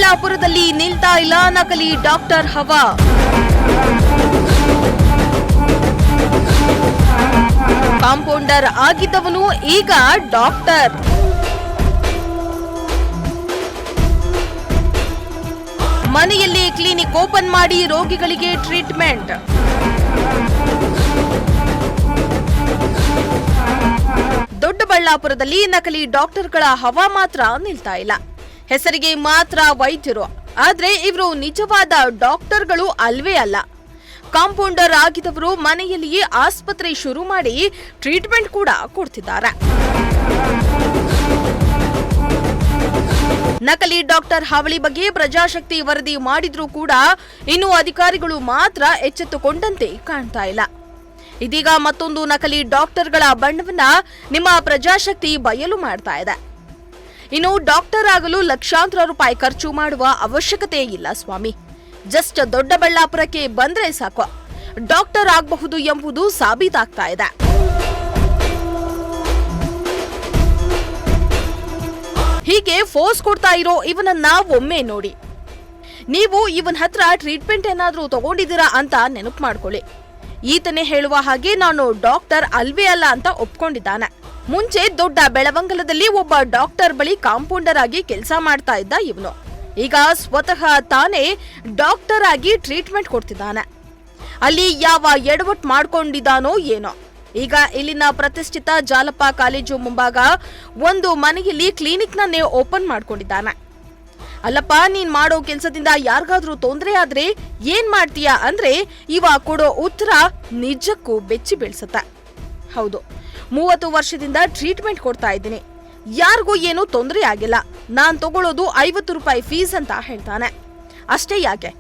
ದೊಡ್ಡಬಳ್ಳಾಪುರದಲ್ಲಿ ನಿಲ್ತಾ ಇಲ್ಲ ನಕಲಿ ಡಾಕ್ಟರ್ ಹವಾ. ಕಾಂಪೌಂಡರ್ ಆಗಿದ್ದವನು ಈಗ ಡಾಕ್ಟರ್. ಮನೆಯಲ್ಲಿ ಕ್ಲಿನಿಕ್ ಓಪನ್ ಮಾಡಿ ರೋಗಿಗಳಿಗೆ ಟ್ರೀಟ್ಮೆಂಟ್. ದೊಡ್ಡಬಳ್ಳಾಪುರದಲ್ಲಿ ನಕಲಿ ಡಾಕ್ಟರ್ಗಳ ಹವಾ ಮಾತ್ರ ನಿಲ್ತಾ ಇಲ್ಲ. ಹೆಸರಿಗೆ ಮಾತ್ರ ವೈದ್ಯರು, ಆದ್ರೆ ಇವರು ನಿಜವಾದ ಡಾಕ್ಟರ್ಗಳು ಅಲ್ವೇ ಅಲ್ಲ. ಕಾಂಪೌಂಡರ್ ಆಗಿದವರು ಮನೆಯಲ್ಲಿಯೇ ಆಸ್ಪತ್ರೆ ಶುರು ಮಾಡಿ ಟ್ರೀಟ್ಮೆಂಟ್ ಕೂಡ ಕೊಡ್ತಿದ್ದಾರೆ. ನಕಲಿ ಡಾಕ್ಟರ್ ಹಾವಳಿ ಬಗ್ಗೆ ಪ್ರಜಾಶಕ್ತಿ ವರದಿ ಮಾಡಿದ್ರೂ ಕೂಡ ಇನ್ನು ಅಧಿಕಾರಿಗಳು ಮಾತ್ರ ಎಚ್ಚೆತ್ತುಕೊಂಡಂತೆ ಕಾಣ್ತಾ ಇಲ್ಲ. ಇದೀಗ ಮತ್ತೊಂದು ನಕಲಿ ಡಾಕ್ಟರ್ಗಳ ಬಣ್ಣವನ್ನ ನಿಮ್ಮ ಪ್ರಜಾಶಕ್ತಿ ಬಯಲು ಮಾಡ್ತಾ ಇದೆ. ಇನ್ನು ಡಾಕ್ಟರ್ ಆಗಲು ಲಕ್ಷಾಂತರ ರೂಪಾಯಿ ಖರ್ಚು ಮಾಡುವ ಅವಶ್ಯಕತೆ ಇಲ್ಲ ಸ್ವಾಮಿ. ಜಸ್ಟ್ ದೊಡ್ಡಬಳ್ಳಾಪುರಕ್ಕೆ ಬಂದ್ರೆ ಸಾಕು, ಡಾಕ್ಟರ್ ಆಗಬಹುದು ಎಂಬುದು ಸಾಬೀತಾಗ್ತಾ ಇದೆ. ಹೀಗೆ ಫೋರ್ಸ್ ಕೊಡ್ತಾ ಇರೋ ಇವನನ್ನ ಒಮ್ಮೆ ನೋಡಿ. ನೀವು ಇವನ್ ಹತ್ರ ಟ್ರೀಟ್ಮೆಂಟ್ ಏನಾದ್ರೂ ತಗೊಂಡಿದ್ದೀರಾ ಅಂತ ನೆನಪು ಮಾಡ್ಕೊಳ್ಳಿ. ಈತನೇ ಹೇಳುವ ಹಾಗೆ ನಾನು ಡಾಕ್ಟರ್ ಅಲ್ವೇ ಅಲ್ಲ ಅಂತ ಒಪ್ಕೊಂಡಿದ್ದಾನೆ. ಮುಂಚೆ ದೊಡ್ಡ ಬೆಳವಂಗಲದಲ್ಲಿ ಒಬ್ಬ ಡಾಕ್ಟರ್ ಬಳಿ ಕಾಂಪೌಂಡರ್ ಆಗಿ ಕೆಲಸ ಮಾಡ್ತಾ ಇದ್ದ ಇವನು. ಈಗ ಸ್ವತಃ ತಾನೇ ಡಾಕ್ಟರ್ ಆಗಿ ಟ್ರೀಟ್ಮೆಂಟ್ ಕೊಡ್ತಿದ್ದಾನೆ. ಅಲ್ಲಿ ಯಾವ ಎಡವಟ್ ಮಾಡ್ಕೊಂಡಿದ್ದಾನೋ ಏನೋ. ಈಗ ಇಲ್ಲಿನ ಪ್ರತಿಷ್ಠಿತ ಜಾಲಪ್ಪ ಕಾಲೇಜು ಮುಂಭಾಗ ಒಂದು ಮನೆಯಲ್ಲಿ ಕ್ಲಿನಿಕ್ನನ್ನೇ ಓಪನ್ ಮಾಡ್ಕೊಂಡಿದ್ದಾನೆ. ಅಲ್ಲಪ್ಪ, ನೀನ್ ಮಾಡೋ ಕೆಲಸದಿಂದ ಯಾರಿಗಾದ್ರೂ ತೊಂದರೆ ಆದ್ರೆ ಏನ್ ಮಾಡ್ತೀಯಾ ಅಂದ್ರೆ ಇವ ಕೊಡೋ ಉತ್ತರ ನಿಜಕ್ಕೂ ಬೆಚ್ಚಿ ಬೀಳ್ಸತ್ತ. ಹೌದು, 30 ವರ್ಷದಿಂದ ಟ್ರೀಟ್ಮೆಂಟ್ ಕೊಡ್ತಾ ಇದ್ದೀನಿ, ಯಾರಿಗೂ ಏನೂ ತೊಂದರೆ ಆಗಿಲ್ಲ. ನಾನ್ ತಗೊಳ್ಳೋದು 50 ರೂಪಾಯಿ ಫೀಸ್ ಅಂತ ಹೇಳ್ತಾನೆ. ಅಷ್ಟೇ ಯಾಕೆ,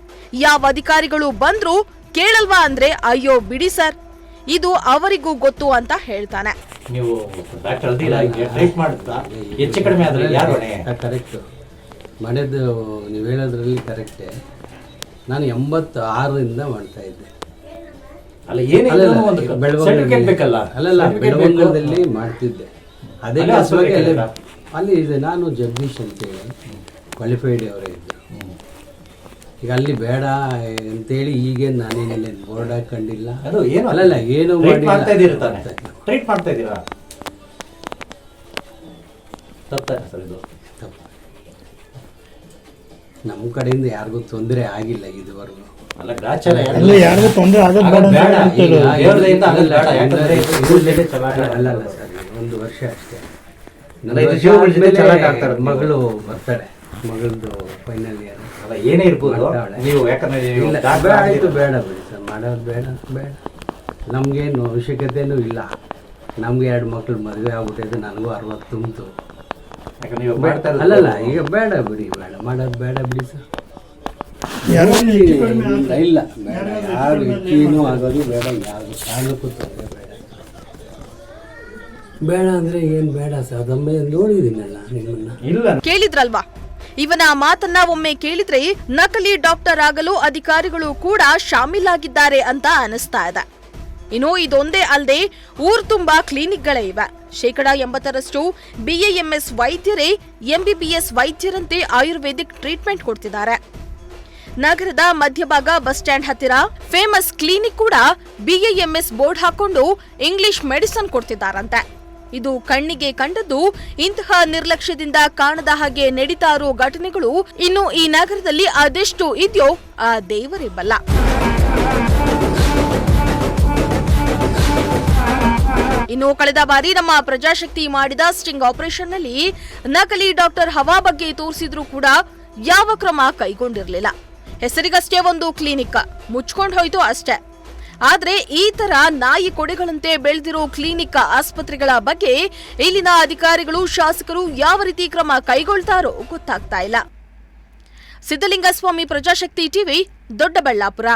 ಯಾವ ಅಧಿಕಾರಿಗಳು ಬಂದ್ರು ಕೇಳಲ್ವಾ ಅಂದ್ರೆ ಅಯ್ಯೋ ಬಿಡಿ ಸರ್, ಇದು ಅವರಿಗೂ ಗೊತ್ತು ಅಂತ ಹೇಳ್ತಾನೆ. ನೀವು ಮಾಡೋದು ನೀವು ಹೇಳೋದ್ರಲ್ಲಿ ಕರೆಕ್ಟೇ. ನಾನು 86ರಿಂದ ಮಾಡ್ತಾ ಇದ್ದೆ. ಬೆಳವಂಗಲದಲ್ಲಿ ಮಾಡ್ತಿದ್ದೆ. ಅದೇ ಅಲ್ಲಿ ಇದೆ. ನಾನು ಜಗದೀಶ್ ಅಂತೇಳಿ ಕ್ವಾಲಿಫೈಡ್ ಅವರೇ ಇದ್ದರು. ಈಗ ಅಲ್ಲಿ ಬೇಡ ಅಂತೇಳಿ ಈಗ ನಾನೇನಿಲ್ಲ ಬೋರ್ಡ್ ಹಾಕೊಂಡಿಲ್ಲ. ಅಲ್ಲಲ್ಲ ಏನು ಮಾಡ್ತಾ ಇದ್ದೀರಾ ನಮ್ಮ ಕಡೆಯಿಂದ ಯಾರಿಗೂ ತೊಂದರೆ ಆಗಿಲ್ಲ ಇದುವರೆಗೂ. ಯಾರಿಗೂ ತೊಂದರೆ ಅಲ್ಲಲ್ಲ ಸರ್, 1 ವರ್ಷ ಅಷ್ಟೇ. ಮಗಳು ಬರ್ತಾಳೆ, ಮಗಳದ್ದು ಫೈನಲ್ ಇಯರ್. ಏನೇ ಇರ್ಬೋದು, ನೀವು ಆಯಿತು ಬೇಡ ಬಿಡಿ ಸರ್, ಮಾಡೋದು ಬೇಡ. ನಮಗೇನು ಅವಶ್ಯಕತೆನೂ ಇಲ್ಲ. ನಮಗೆ 2 ಮಕ್ಳು ಮದುವೆ ಆಗ್ಬಿಟ್ಟಿದೆ, ನನಗೂ 60 ತುಂಬಿತು. ಅಲ್ಲಲ್ಲ ಈಗ ಬೇಡ ಬಿಡಿ, ಮಾಡೋದು ಬೇಡ ಬಿಡಿ ಸರ್. ಇಲ್ಲ ಬೇಡ, ಯಾರು ಹೆಚ್ಚಿನೂ ಆಗೋದು ಬೇಡ, ಯಾರು ಕಾರಣಕ್ಕೂ ತೊಂದರೆ ಬೇಡ ಅಂದ್ರೆ ಏನ್ ಬೇಡ ಸರ್. ಅದೊಮ್ಮೆ ನೋಡಿದ್ದೀನಲ್ಲ ನಿಮ್ಮನ್ನ. ಕೇಳಿದ್ರಲ್ವಾ, ಇವನ ಮಾತನ್ನ ಒಮ್ಮೆ ಕೇಳಿದ್ರೆ ನಕಲಿ ಡಾಕ್ಟರ್ ಆಗಲು ಅಧಿಕಾರಿಗಳು ಕೂಡ ಶಾಮೀಲಾಗಿದ್ದಾರೆ ಅಂತ ಅನಿಸ್ತಾ ಇದೆ. ಇನ್ನು ಇದೊಂದೇ ಅಲ್ಲದೆ ಊರು ತುಂಬಾ ಕ್ಲಿನಿಕ್ಗಳೇ ಇವೆ. 80% BAMS ವೈದ್ಯರೇ MBBS ವೈದ್ಯರಂತೆ ಆಯುರ್ವೇದಿಕ್ ಟ್ರೀಟ್ಮೆಂಟ್ ಕೊಡ್ತಿದ್ದಾರೆ. ನಗರದ ಮಧ್ಯಭಾಗ ಬಸ್ ಸ್ಟ್ಯಾಂಡ್ ಹತ್ತಿರ ಫೇಮಸ್ ಕ್ಲಿನಿಕ್ ಕೂಡ BAMS ಬೋರ್ಡ್ ಹಾಕೊಂಡು ಇಂಗ್ಲಿಷ್ ಮೆಡಿಸಿನ್ ಕೊಡ್ತಿದ್ದಾರಂತೆ. ಇದು ಕಣ್ಣಿಗೆ ಕಂಡದ್ದು. ಇಂತಹ ನಿರ್ಲಕ್ಷ್ಯದಿಂದ ಕಾಣದ ಹಾಗೆ ನಡೀತಾ ಇರೋ ಘಟನೆಗಳು ಇನ್ನು ಈ ನಗರದಲ್ಲಿ ಅದೆಷ್ಟು ಇದೆಯೋ ಆ ದೇವರೇ ಬಲ್ಲ. ಇನ್ನು ಕಳೆದ ಬಾರಿ ನಮ್ಮ ಪ್ರಜಾಶಕ್ತಿ ಮಾಡಿದ ಸ್ಟಿಂಗ್ ಆಪರೇಷನ್ ನಲ್ಲಿ ನಕಲಿ ಡಾಕ್ಟರ್ ಹವಾ ಬಗ್ಗೆ ತೋರಿಸಿದ್ರು ಕೂಡ ಯಾವ ಕ್ರಮ ಕೈಗೊಂಡಿರಲಿಲ್ಲ. ಹೆಸರಿಗಷ್ಟೇ ಒಂದು ಕ್ಲಿನಿಕ್ ಮುಚ್ಕೊಂಡು ಹೋಯ್ತು ಅಷ್ಟೇ. ಆದ್ರೆ ಈ ತರ ನಾಯಿ ಕೊಡೆಗಳಂತೆ ಬೆಳೆದಿರೋ ಕ್ಲಿನಿಕ್ ಆಸ್ಪತ್ರೆಗಳ ಬಗ್ಗೆ ಇಲ್ಲಿನ ಅಧಿಕಾರಿಗಳು, ಶಾಸಕರು ಯಾವ ರೀತಿ ಕ್ರಮ ಕೈಗೊಳ್ತಾರೋ ಗೊತ್ತಾಗ್ತಾ ಇಲ್ಲ. ಸಿದ್ದಲಿಂಗಸ್ವಾಮಿ, ಪ್ರಜಾಶಕ್ತಿ ಟಿವಿ, ದೊಡ್ಡಬಳ್ಳಾಪುರ.